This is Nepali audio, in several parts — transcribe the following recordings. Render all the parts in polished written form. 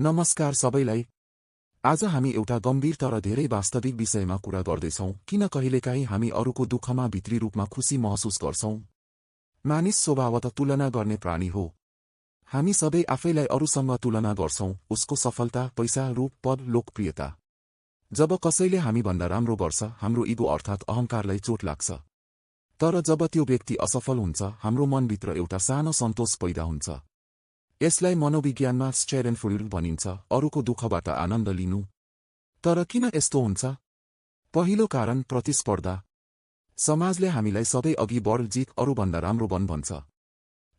नमस्कार सबैलाई। आज हामी एउटा गम्भीर तर धेरै वास्तविक विषयमा कुरा गर्दैछौं। किन कहिलेकाहीँ हामी अरूको दुःखमा भित्री रूपमा खुशी महसुस गर्छौं? मानिस स्वभावतः तुलना गर्ने प्राणी हो। हामी सबै आफैलाई अरूसँग तुलना गर्छौं, उसको सफलता, पैसा, रूप, पद, लोकप्रियता। जब कसैले हामीभन्दा राम्रो गर्छ, हाम्रो इगो अर्थात् अहंकारलाई चोट लाग्छ। तर जब त्यो व्यक्ति असफल हुन्छ, हाम्रो मनभित्र एउटा सानो सन्तोष पैदा हुन्छ। यसलाई मनोविज्ञानमा स्चेरेनफ्रुइड भनिन्छ, अरूको दुःखबाट आनन्द लिनु। तर किन यस्तो हुन्छ? पहिलो कारण प्रतिस्पर्धा। समाजले हामीलाई सधैँ अघि बढ, जित, अरूभन्दा राम्रो बन भन्छ।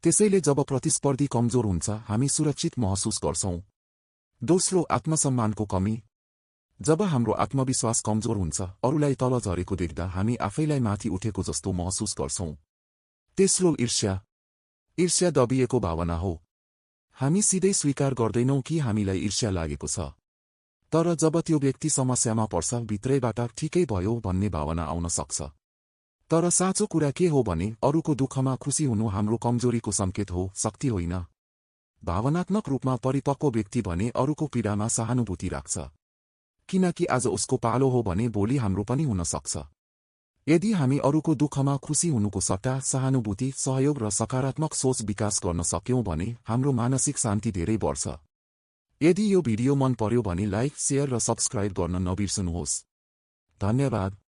त्यसैले जब प्रतिस्पर्धी कमजोर हुन्छ, हामी सुरक्षित महसुस गर्छौं। दोस्रो, आत्मसम्मानको कमी। जब हाम्रो आत्मविश्वास कमजोर हुन्छ, अरूलाई तल झरेको देख्दा हामी आफैलाई माथि उठेको जस्तो महसुस गर्छौं। तेस्रो, ईर्ष्या। ईर्ष्या दबिएको भावना हो। हामी सिधै स्वीकार गर्दैनौं कि हामीलाई ईर्ष्या लागेको छ। तर जब त्यो व्यक्ति समस्यामा पर्छ, भित्रैबाट ठिकै भयो भन्ने भावना आउन सक्छ। तर साँचो कुरा के हो भने, अरूको दुःखमा खुसी हुनु हाम्रो कमजोरीको संकेत हो, शक्ति होइन। भावनात्मक रूपमा परिपक्व व्यक्ति भने अरूको पीडामा सहानुभूति राख्छ। किनकि आज उसको पालो हो भने भोलि हाम्रो पनि हुन सक्छ। यदि हामी अरूको दुःखमा खुसी हुनुको सट्टा सहानुभूति, सहयोग र सकारात्मक सोच विकास गर्न सक्यौं भने हाम्रो मानसिक शान्ति धेरै बढ्छ। यदि यो भिडियो मन पर्यो भने लाइक, शेयर र सब्स्क्राइब गर्न नबिर्सनुहोस्। धन्यवाद।